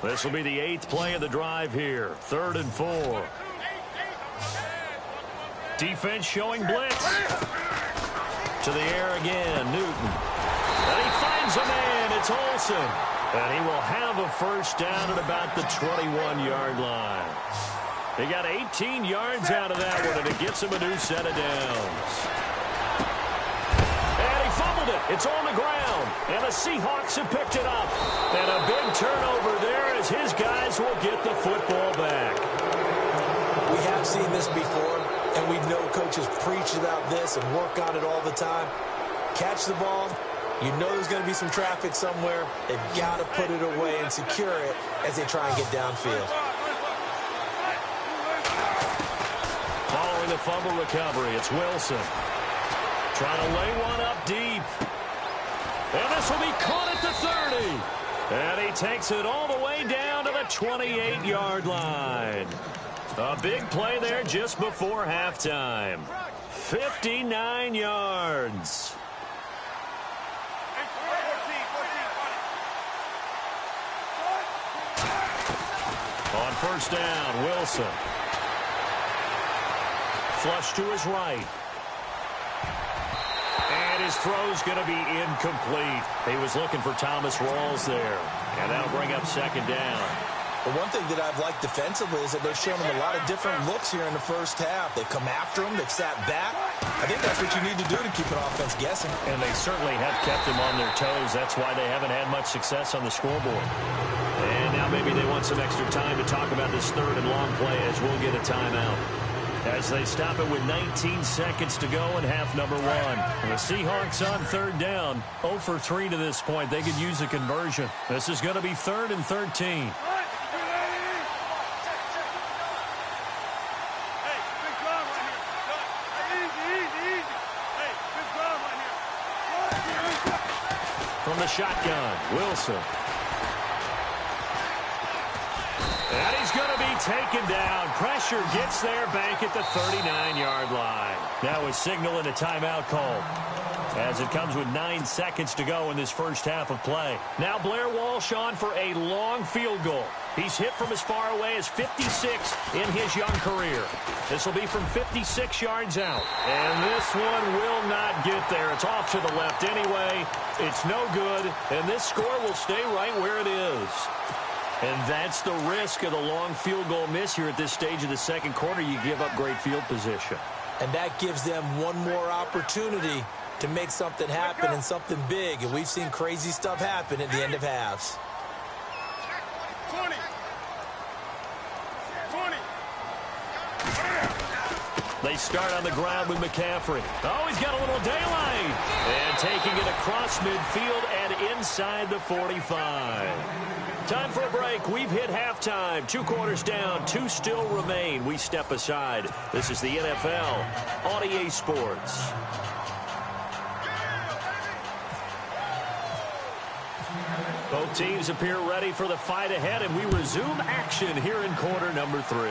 This will be the 8th play of the drive here. 3rd and 4. Defense showing blitz. To the air again, Newton. And he finds a man. It's Olsen. And he will have a first down at about the 21-yard line. He got 18 yards out of that one, and it gets him a new set of downs. And he fumbled it. It's on the ground. And the Seahawks have picked it up. And a big turnover there as his guys will get the football back. We have seen this before, and we know coaches preach about this and work on it all the time. Catch the ball. You know there's going to be some traffic somewhere. They've got to put it away and secure it as they try and get downfield. Following the fumble recovery, it's Wilson. Trying to lay one up deep. And this will be caught at the 30. And he takes it all the way down to the 28-yard line. A big play there just before halftime. 59 yards. On first down, Wilson. Flush to his right. And his throw's going to be incomplete. He was looking for Thomas Rawls there. And that'll bring up second down. The one thing that I've liked defensively is that they've shown him a lot of different looks here in the first half. They've come after him. They've sat back. I think that's what you need to do to keep an offense guessing. And they certainly have kept him on their toes. That's why they haven't had much success on the scoreboard. And now maybe they want some extra time to talk about this 3rd and long play as we'll get a timeout. As they stop it with 19 seconds to go in half number 1. And the Seahawks on 3rd down. 0 for 3 to this point. They could use a conversion. This is going to be 3rd and 13. From the shotgun, Wilson. And he's going to be taken down. Pressure gets there back at the 39-yard line. That was signaling a timeout call as it comes with 9 seconds to go in this first half of play. Now Blair Walsh on for a long field goal. He's hit from as far away as 56 in his young career. This will be from 56 yards out. And this one will not get there. It's off to the left anyway. It's no good. And this score will stay right where it is. And that's the risk of the long field goal miss here at this stage of the second quarter. You give up great field position. And that gives them one more opportunity to make something happen and something big. And we've seen crazy stuff happen at the end of halves. 20. They start on the ground with McCaffrey. Oh, he's got a little daylight. And taking it across midfield and inside the 45. Time for a break. We've hit halftime. 2 quarters down. 2 still remain. We step aside. This is the NFL on EA Sports. Both teams appear ready for the fight ahead, and we resume action here in quarter number 3.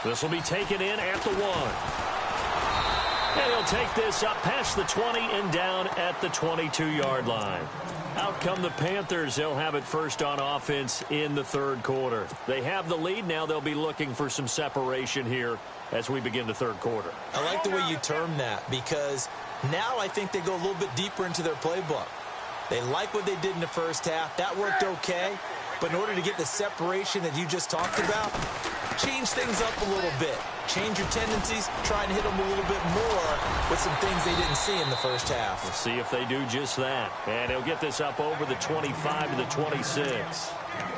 This will be taken in at the 1. And he'll take this up past the 20 and down at the 22-yard line. Out come the Panthers. They'll have it first on offense in the 3rd quarter. They have the lead. Now they'll be looking for some separation here as we begin the 3rd quarter. I like the way you term that because now I think they go a little bit deeper into their playbook. They like what they did in the first half. That worked okay. But in order to get the separation that you just talked about, change things up a little bit. Change your tendencies. Try and hit them a little bit more with some things they didn't see in the first half. We'll see if they do just that. And he'll get this up over the 25 to the 26.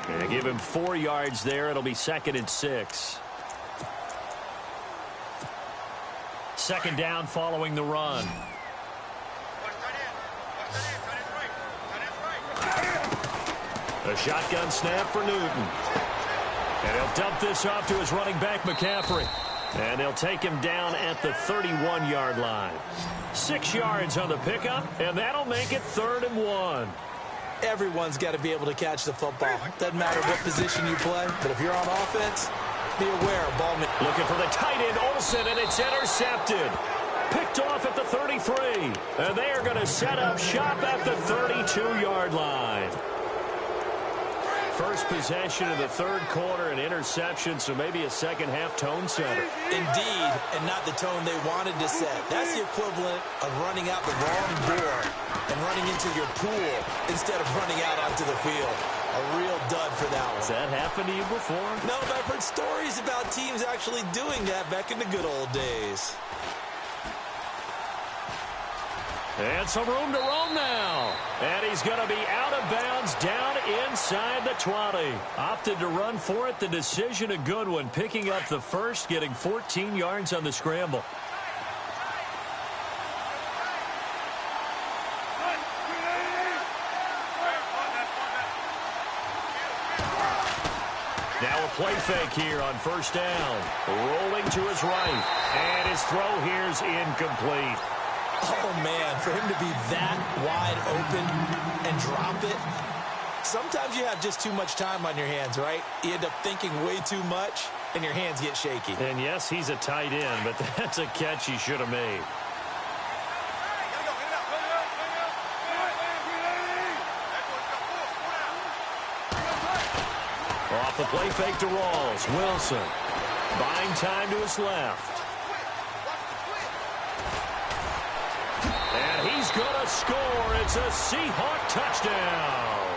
And give him 4 yards there. It'll be 2nd and 6. Second down following the run. A shotgun snap for Newton. And he'll dump this off to his running back, McCaffrey. And they'll take him down at the 31-yard line. 6 yards on the pickup, and that'll make it 3rd and 1. Everyone's got to be able to catch the football. Doesn't matter what position you play, but if you're on offense, be aware of ball. Looking for the tight end, Olsen, and it's intercepted. Picked off at the 33. And they are going to set up shop at the 32-yard line. first possession of the third quarter, an interception, so maybe a second-half tone setter. Indeed, and not the tone they wanted to set. That's the equivalent of running out the wrong door and running into your pool instead of running out onto the field. A real dud for that one. Has that happened to you before? No, but I've heard stories about teams actually doing that back in the good old days. And some room to roam now. And he's going to be out of bounds down inside the 20. Opted to run for it. The decision a good one. Picking up the first, getting 14 yards on the scramble. Now a play fake here on first down. Rolling to his right. And his throw here's incomplete. Oh, man, for him to be that wide open and drop it. Sometimes you have just too much time on your hands, right? You end up thinking way too much, and your hands get shaky. And, yes, he's a tight end, but that's a catch he should have made. Off the play fake to Rawls. Wilson buying time to his left. And he's going to score. It's a Seahawk touchdown.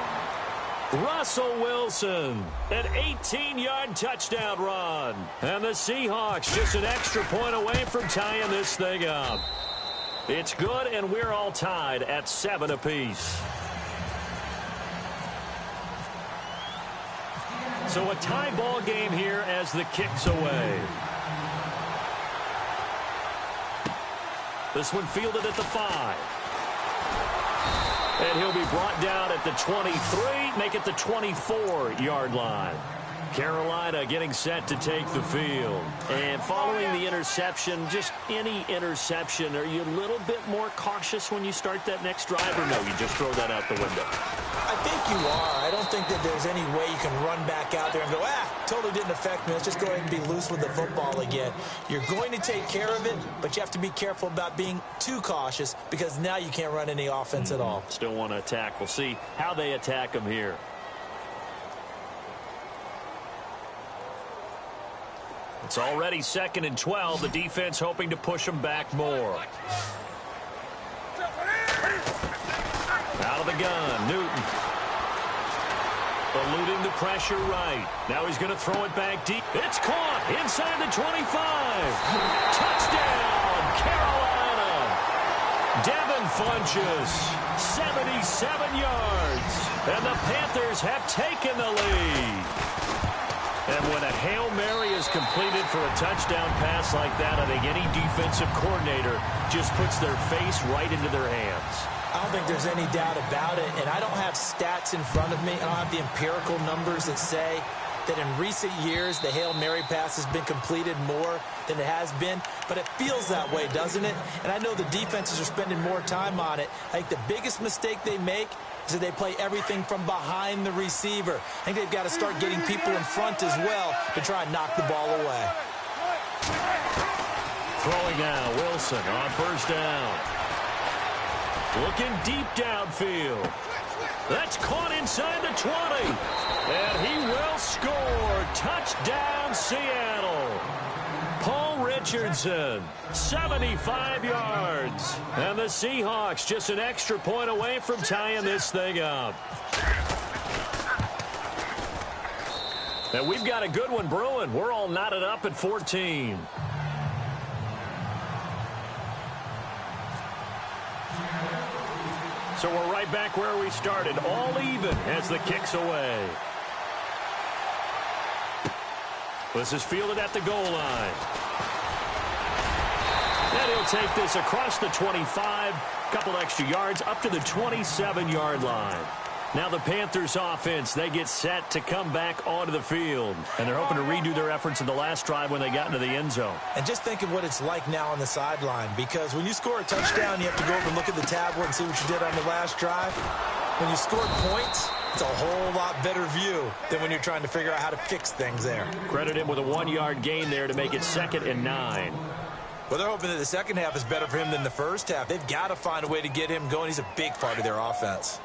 Russell Wilson, an 18-yard touchdown run. And the Seahawks just an extra point away from tying this thing up. It's good, and we're all tied at 7 apiece. So a tie ball game here as the kick's away. This one fielded at the 5. And he'll be brought down at the 23, make it the 24-yard line. Carolina getting set to take the field. And following the interception, just any interception, are you a little bit more cautious when you start that next drive, or no, you just throw that out the window? I think you are. I don't think that there's any way you can run back out there and go, totally didn't affect me. Let's just go ahead and be loose with the football again. You're going to take care of it, but you have to be careful about being too cautious because now you can't run any offense at all. Still want to attack. We'll see how they attack them here. It's already 2nd and 12. The defense hoping to push them back more. Out of the gun, Newton. Eluding the pressure right. Now he's going to throw it back deep. It's caught inside the 25. Touchdown, Carolina. Devin Funchess, 77 yards. And the Panthers have taken the lead. And when a Hail Mary is completed for a touchdown pass like that, I think any defensive coordinator just puts their face right into their hands. I don't think there's any doubt about it, and I don't have stats in front of me. I don't have the empirical numbers that say that in recent years the Hail Mary pass has been completed more than it has been, but it feels that way, doesn't it? And I know the defenses are spending more time on it. I think the biggest mistake they make is that they play everything from behind the receiver. I think they've got to start getting people in front as well to try and knock the ball away. Throwing now, Wilson on first down. Looking deep downfield. That's caught inside the 20. And he will score. Touchdown, Seattle. Paul Richardson, 75 yards. And the Seahawks just an extra point away from tying this thing up. And we've got a good one brewing. We're all knotted up at 14. So we're right back where we started, all even as the kick's away. This is fielded at the goal line. And he'll take this across the 25, couple extra yards, up to the 27-yard line. Now the Panthers offense, they get set to come back onto the field. And they're hoping to redo their efforts in the last drive when they got into the end zone. And just think of what it's like now on the sideline, because when you score a touchdown, you have to go over and look at the tablet and see what you did on the last drive. When you scored points, it's a whole lot better view than when you're trying to figure out how to fix things there. Credit him with a 1-yard gain there to make it 2nd and 9. Well, they're hoping that the second half is better for him than the first half. They've got to find a way to get him going. He's a big part of their offense.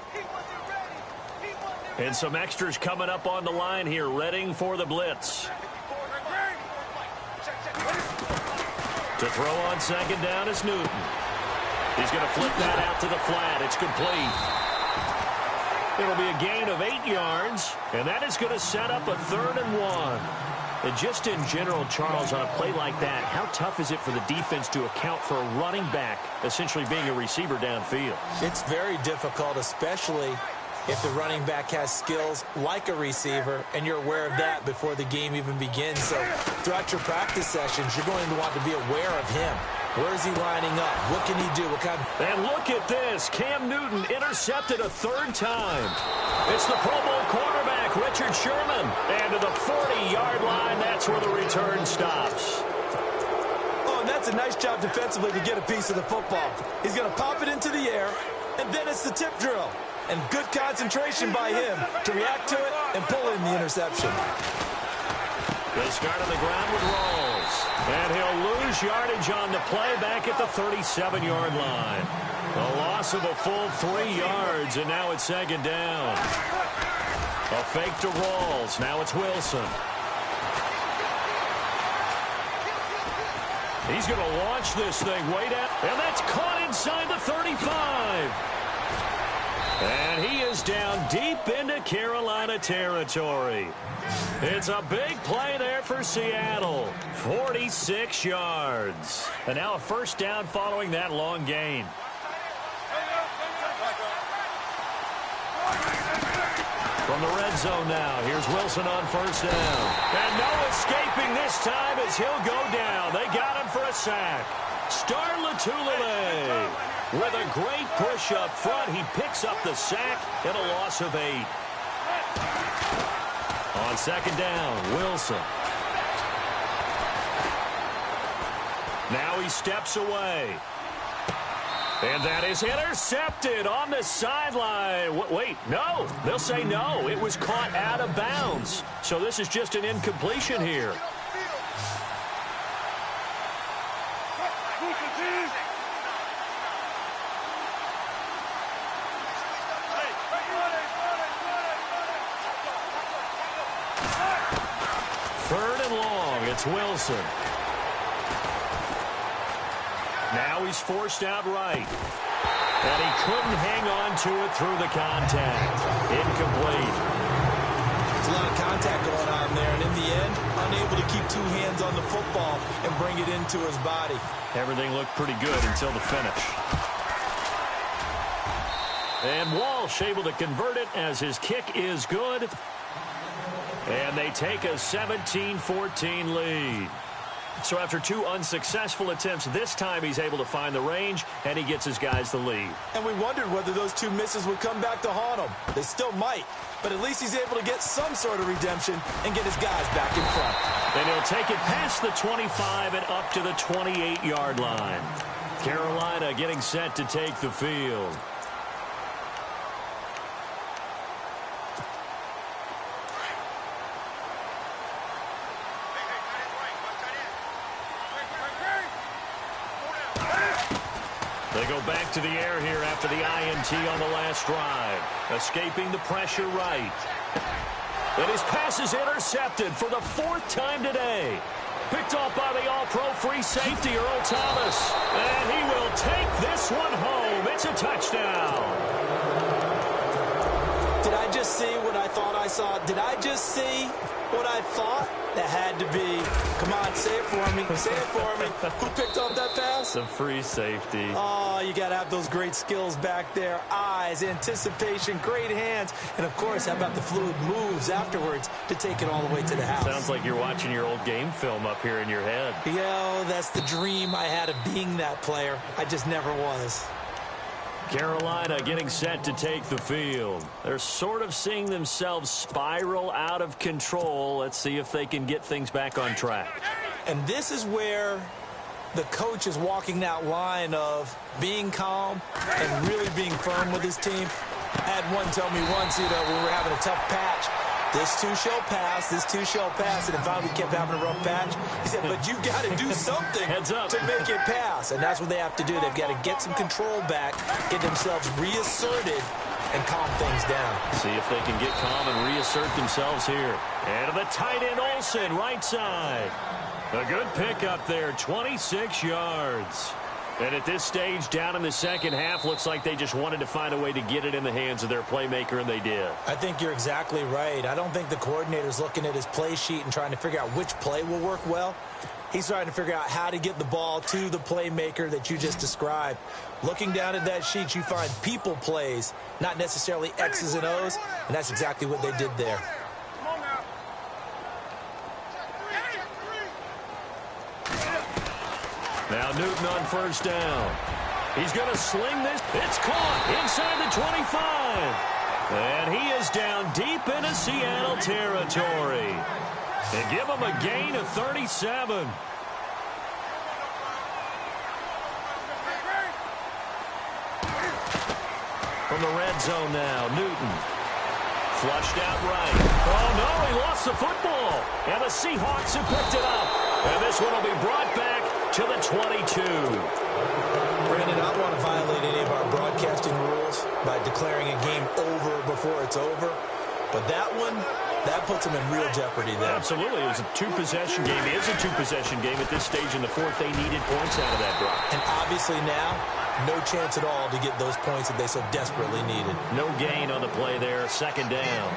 And some extras coming up on the line here, readying for the blitz. To throw on second down is Newton. He's going to flip that out to the flat. It's complete. It'll be a gain of 8 yards, and that is going to set up a 3rd and 1. And just in general, Charles, on a play like that, how tough is it for the defense to account for a running back essentially being a receiver downfield? It's very difficult, especially if the running back has skills like a receiver, and you're aware of that before the game even begins. So throughout your practice sessions, you're going to want to be aware of him. Where is he lining up? What can he do? What kind of... And look at this. Cam Newton intercepted a 3rd time. It's the Pro Bowl quarterback, Richard Sherman. And to the 40-yard line, that's where the return stops. Oh, and that's a nice job defensively to get a piece of the football. He's going to pop it into the air, and then it's the tip drill. And good concentration by him to react to it and pull in the interception. They start on the ground with Rawls. And he'll lose yardage on the play back at the 37-yard line. A loss of a full 3 yards, and now it's 2nd down. A fake to Rawls. Now it's Wilson. He's going to launch this thing way down. And that's caught inside the 35. And he is down deep into Carolina territory. It's a big play there for Seattle. 46 yards. And now a 1st down following that long gain. From the red zone now, here's Wilson on 1st down. And no escaping this time as he'll go down. They got him for a sack. Star Latulippe with a great push up front. He picks up the sack and a loss of 8. On 2nd down, Wilson. Now he steps away. And that is intercepted on the sideline. Wait, no. They'll say no. It was caught out of bounds. So this is just an incompletion here. It's Wilson. Now he's forced out right. And he couldn't hang on to it through the contact. Incomplete. There's a lot of contact going on there, and in the end, unable to keep 2 hands on the football and bring it into his body. Everything looked pretty good until the finish. And Walsh able to convert it as his kick is good. And they take a 17-14 lead. So after 2 unsuccessful attempts, this time he's able to find the range, and he gets his guys the lead. And we wondered whether those 2 misses would come back to haunt him. They still might, but at least he's able to get some sort of redemption and get his guys back in front. And he'll take it past the 25 and up to the 28-yard line. Carolina getting set to take the field. They go back to the air here after the INT on the last drive. Escaping the pressure right. And his pass is intercepted for the 4th time today. Picked off by the all-pro free safety, Earl Thomas. And he will take this one home. It's a touchdown. Did I just see what I thought I saw? Did I just see what I thought? That had to be. Come on, say it for me. Say it for me. Who picked up that pass? The free safety. Oh, you got to have those great skills back there. Eyes, anticipation, great hands. And, of course, how about the fluid moves afterwards to take it all the way to the house? Sounds like you're watching your old game film up here in your head. Yo, that's the dream I had of being that player. I just never was. Carolina getting set to take the field. They're sort of seeing themselves spiral out of control. Let's see if they can get things back on track. And this is where the coach is walking that line of being calm and really being firm with his team. I had one tell me once, when we were having a tough patch, this too shall pass, this too shall pass. And if we kept having a rough patch, he said, but you got to do something Heads up. to make it pass. And that's what they have to do. They've got to get some control back, get themselves reasserted, and calm things down. See if they can get calm and reassert themselves here. And to the tight end, Olsen, right side. A good pickup there, 26 yards. And at this stage, down in the second half, looks like they just wanted to find a way to get it in the hands of their playmaker, and they did. I think you're exactly right. I don't think the coordinator's looking at his play sheet and trying to figure out which play will work well. He's trying to figure out how to get the ball to the playmaker that you just described. Looking down at that sheet, you find people plays, not necessarily X's and O's, and that's exactly what they did there. Now Newton on first down. He's going to sling this. It's caught inside the 25. And he is down deep into Seattle territory. They give him a gain of 37. From the red zone now, Newton. Flushed out right. Oh, no, he lost the football. And the Seahawks have picked it up. And this one will be brought back to the 22. Brandon, I don't want to violate any of our broadcasting rules by declaring a game over before it's over. But that one, that puts them in real jeopardy there. Absolutely. It was a two-possession game. It is a two-possession game at this stage in the fourth. They needed points out of that drive. And obviously now, no chance at all to get those points that they so desperately needed. No gain on the play there. Second down.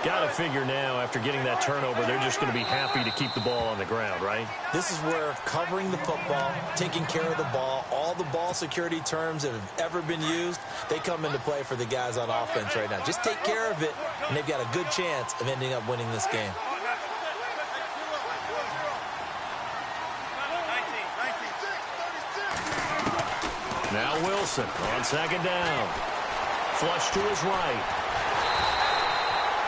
Got to figure now, after getting that turnover, they're just going to be happy to keep the ball on the ground, right? This is where covering the football, taking care of the ball, all the ball security terms that have ever been used, they come into play for the guys on offense right now. Just take care of it, and they've got a good chance of ending up winning this game. Now Wilson on second down. Flush to his right.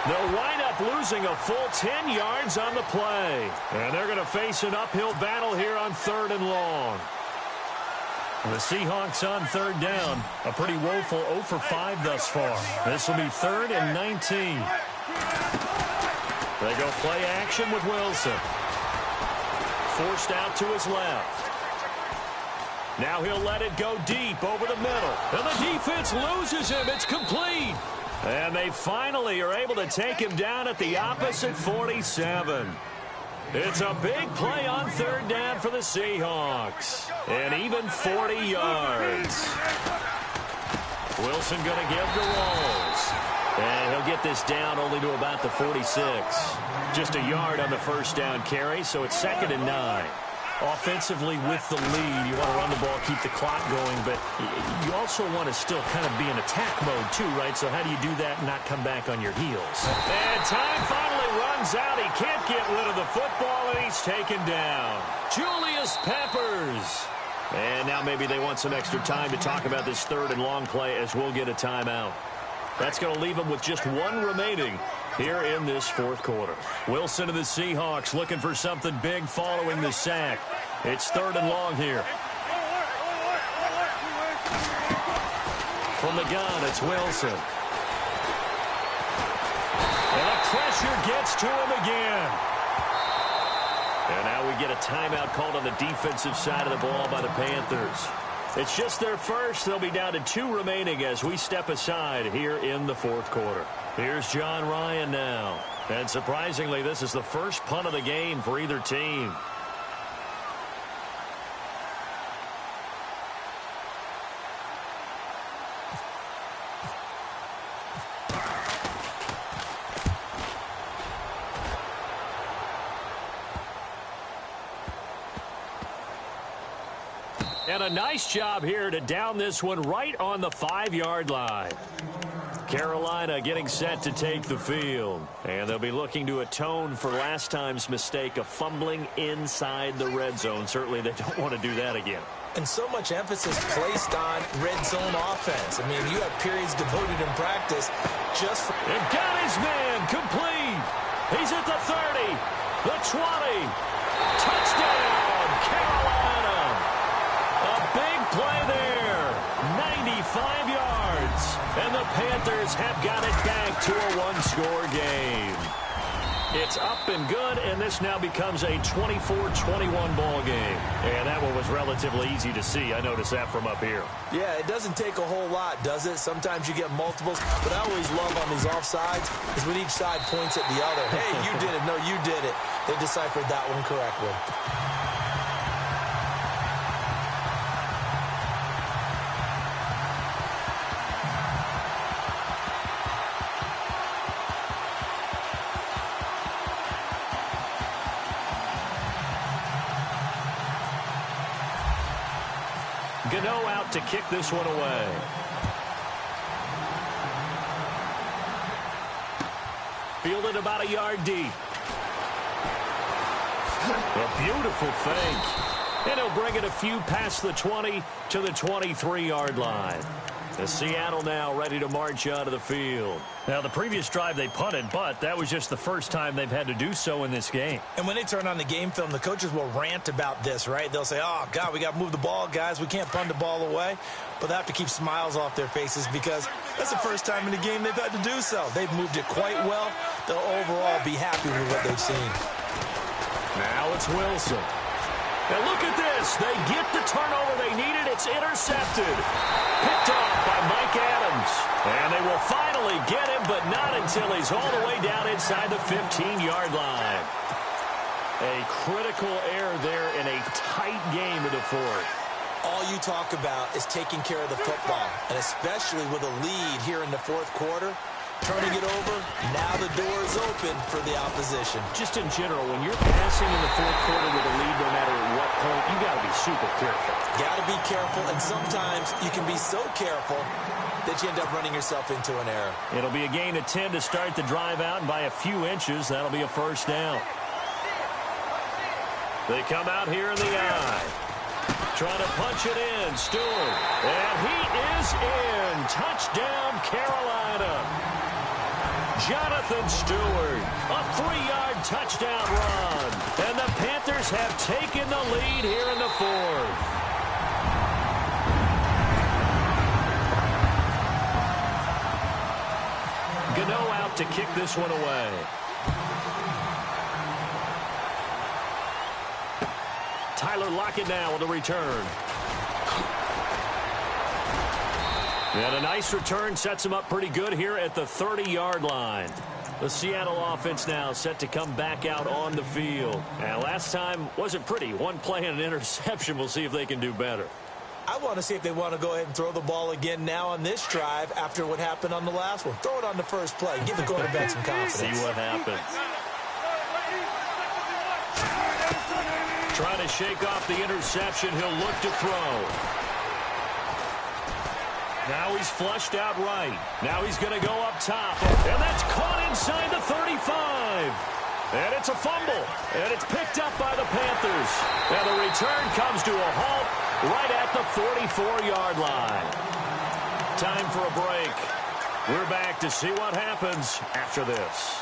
They'll wind up losing a full 10 yards on the play. And they're going to face an uphill battle here on third and long. The Seahawks on third down. A pretty woeful 0 for 5 thus far. This will be 3rd and 19. They go play action with Wilson. Forced out to his left. Now he'll let it go deep over the middle. And the defense loses him. It's complete. And they finally are able to take him down at the opposite 47. It's a big play on third down for the Seahawks. And even 40 yards. Wilson going to give to Rolls. And he'll get this down only to about the 46. Just a yard on the first down carry, so it's 2nd and 9. Offensively with the lead, you want to run the ball, keep the clock going, but you also want to still kind of be in attack mode too, right? So how do you do that and not come back on your heels? And time finally runs out. He can't get rid of the football, and he's taken down. Julius Peppers. And now maybe they want some extra time to talk about this 3rd and long play as we'll get a timeout. That's going to leave them with just 1 remaining here in this 4th quarter. Wilson of the Seahawks looking for something big following the sack. It's 3rd and long here. From the gun, it's Wilson. And the pressure gets to him again. And now we get a timeout called on the defensive side of the ball by the Panthers. It's just their first. They'll be down to 2 remaining as we step aside here in the 4th quarter. Here's John Ryan now. And surprisingly, this is the first punt of the game for either team. And a nice job here to down this one right on the 5-yard line. Carolina getting set to take the field. And they'll be looking to atone for last time's mistake of fumbling inside the red zone. Certainly they don't want to do that again. And so much emphasis placed on red zone offense. I mean, you have periods devoted in practice just for... And got his man complete. He's at the 30, the 20. Touchdown, Carolina. A big play there. 95 yards. And the Panthers have got it back to a 1-score game. It's up and good, and this now becomes a 24-21 ball game. And that one was relatively easy to see. I noticed that from up here. Yeah, it doesn't take a whole lot, does it? Sometimes you get multiples, but I always love on these offsides is when each side points at the other. Hey, you did it. No, you did it. They deciphered that one correctly. Gano out to kick this one away. Fielded about a yard deep. A beautiful fake. And he'll bring it a few past the 20 to the 23-yard line. The Seattle now ready to march out of the field. Now, the previous drive they punted, but that was just the first time they've had to do so in this game. And when they turn on the game film, the coaches will rant about this, right? They'll say, oh, God, we got to move the ball, guys. We can't punt the ball away. But they have to keep smiles off their faces because that's the first time in the game they've had to do so. They've moved it quite well. They'll overall be happy with what they've seen. Now it's Wilson. And look at this. They get the turnover they needed. It's intercepted. Picked off by Mike Adams. And they will finally get him, but not until he's all the way down inside the 15-yard line. A critical error there in a tight game of the fourth. All you talk about is taking care of the football, and especially with a lead here in the fourth quarter. Turning it over, now the door is open for the opposition. Just in general, when you're passing in the fourth quarter with a lead, no matter at what point, you got to be super careful. Got to be careful, and sometimes you can be so careful that you end up running yourself into an error. It'll be a gain of 10 to start the drive out, and by a few inches, that'll be a first down. They come out here in the eye. Trying to punch it in, Stewart. And he is in. Touchdown, Carolina. Jonathan Stewart, a 3-yard touchdown run. And the Panthers have taken the lead here in the fourth. Gano out to kick this one away. Tyler Lockett now on the return. And a nice return sets him up pretty good here at the 30-yard line. The Seattle offense now set to come back out on the field. And last time wasn't pretty. One play and an interception. We'll see if they can do better. I want to see if they want to go ahead and throw the ball again now on this drive after what happened on the last one. Throw it on the first play. Give the quarterback some confidence. See what happens. Trying to shake off the interception. He'll look to throw. Now he's flushed out right. Now he's going to go up top. And that's caught inside the 35. And it's a fumble. And it's picked up by the Panthers. And the return comes to a halt right at the 44-yard line. Time for a break. We're back to see what happens after this.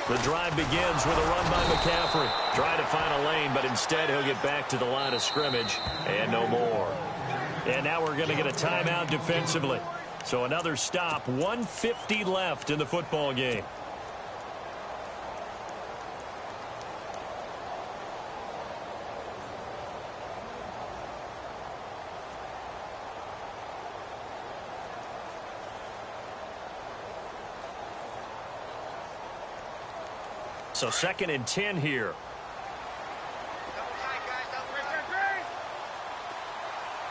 The drive begins with a run by McCaffrey. Trying to find a lane, but instead he'll get back to the line of scrimmage and no more. And now we're going to get a timeout defensively. So another stop, 1:50 left in the football game. So 2nd and 10 here.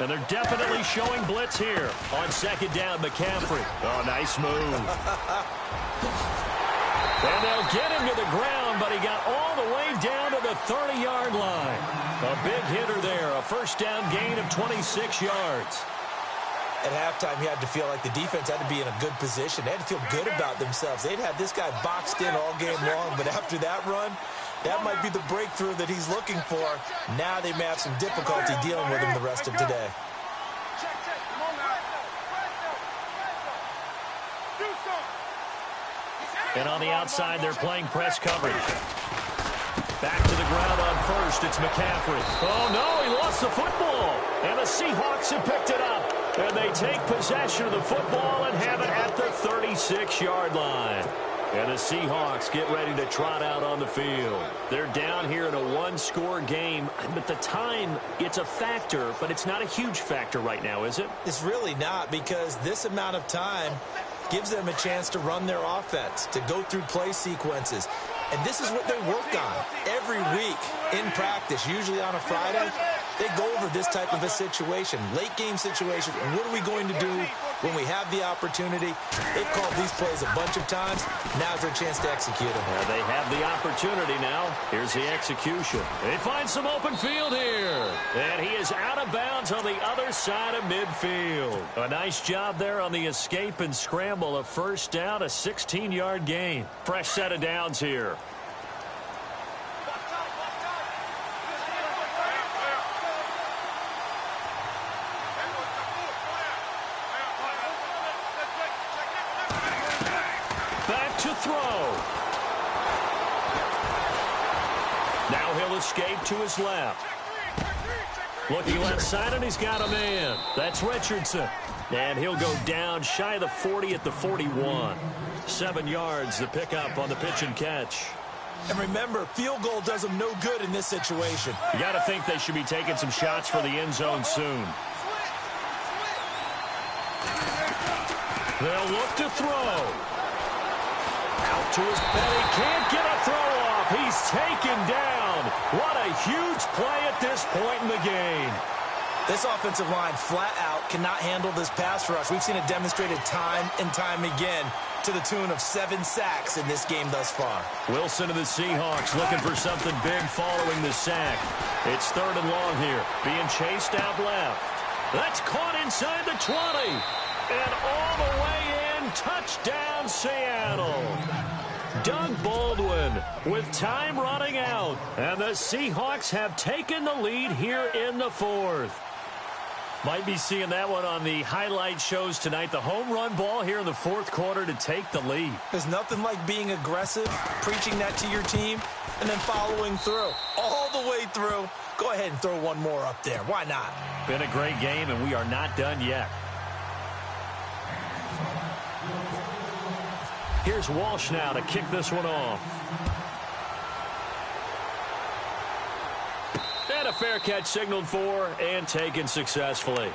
And they're definitely showing blitz here on 2nd down. McCaffrey. Oh, nice move. And they'll get him to the ground, but he got all the way down to the 30-yard line. A big hitter there. A first down gain of 26 yards. At halftime, you had to feel like the defense had to be in a good position. They had to feel good about themselves. They'd had this guy boxed in all game long, but after that run, that might be the breakthrough that he's looking for. Now they may have some difficulty dealing with him the rest of today. And on the outside, they're playing press coverage. Back to the ground on first. It's McCaffrey. Oh, no, he lost the football. And the Seahawks have picked it up. And they take possession of the football and have it at the 36-yard line. And the Seahawks get ready to trot out on the field. They're down here in a one-score game. But the time, it's a factor, but it's not a huge factor right now, is it? It's really not, because this amount of time gives them a chance to run their offense, to go through play sequences. And this is what they work on every week in practice, usually on a Friday. They go over this type of a situation, late-game situation. What are we going to do when we have the opportunity? They've called these plays a bunch of times. Now's their chance to execute them. Well, they have the opportunity now. Here's the execution. They find some open field here. And he is out of bounds on the other side of midfield. A nice job there on the escape and scramble. A first down, a 16-yard gain. Fresh set of downs here. To throw. Now he'll escape to his left. Looking left side, and he's got a man. That's Richardson. And he'll go down shy of the 40 at the 41. 7 yards, the pickup on the pitch and catch. And remember, field goal does them no good in this situation. You got to think they should be taking some shots for the end zone soon. They'll look to throw. Out to his belly, can't get a throw off. He's taken down. What a huge play at this point in the game. This offensive line flat out cannot handle this pass rush. We've seen it demonstrated time and time again to the tune of 7 sacks in this game thus far. Wilson of the Seahawks looking for something big following the sack. It's 3rd and long here. Being chased out left. That's caught inside the 20. And all the way in, touchdown Seattle. Doug Baldwin with time running out. And the Seahawks have taken the lead here in the 4th. Might be seeing that one on the highlight shows tonight. The home run ball here in the 4th quarter to take the lead. There's nothing like being aggressive, preaching that to your team, and then following through. All the way through. Go ahead and throw one more up there. Why not? Been a great game, and we are not done yet. Here's Walsh now to kick this one off. And a fair catch signaled for and taken successfully.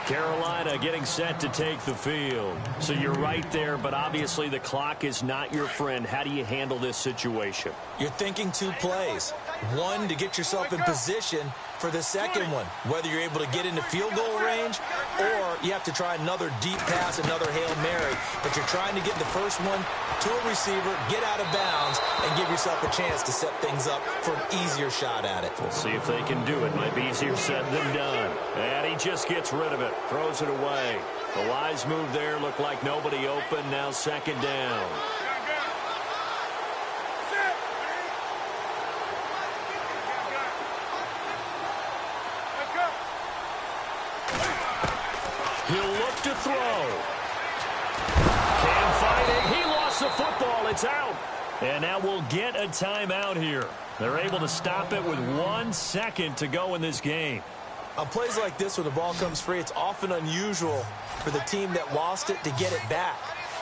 Carolina getting set to take the field. So you're right there, but obviously the clock is not your friend. How do you handle this situation? You're thinking 2 plays. One, to get yourself in position for the second one, whether you're able to get into field goal range or you have to try another deep pass, another Hail Mary. But you're trying to get the first one to a receiver, get out of bounds, and give yourself a chance to set things up for an easier shot at it. We'll see if they can do it. Might be easier said than done. And he just gets rid of it, throws it away. The wise move there, looked like nobody open. Now 2nd down. He'll look to throw. Can't find it. He lost the football. It's out. And now we'll get a timeout here. They're able to stop it with 1 second to go in this game. On plays like this where the ball comes free, it's often unusual for the team that lost it to get it back.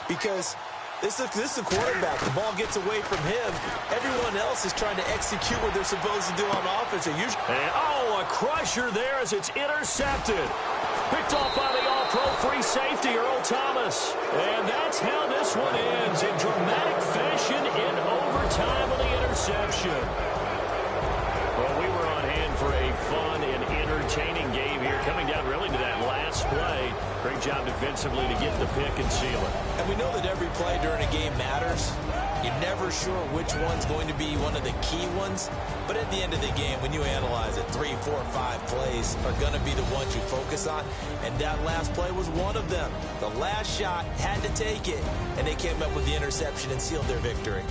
Because this is the quarterback. The ball gets away from him. Everyone else is trying to execute what they're supposed to do on offense. And, a crusher there as it's intercepted. Picked off by the all-pro free safety, Earl Thomas. And that's how this one ends, in dramatic fashion in overtime on the interception. Well, we were on hand for a fun and entertaining game here, coming down really to that last play. Great job defensively to get the pick and seal it. And we know that every play during a game matters. You're never sure which one's going to be one of the key ones. But at the end of the game, when you analyze it, 3, 4, 5 plays are going to be the ones you focus on. And that last play was one of them. The last shot had to take it. And they came up with the interception and sealed their victory.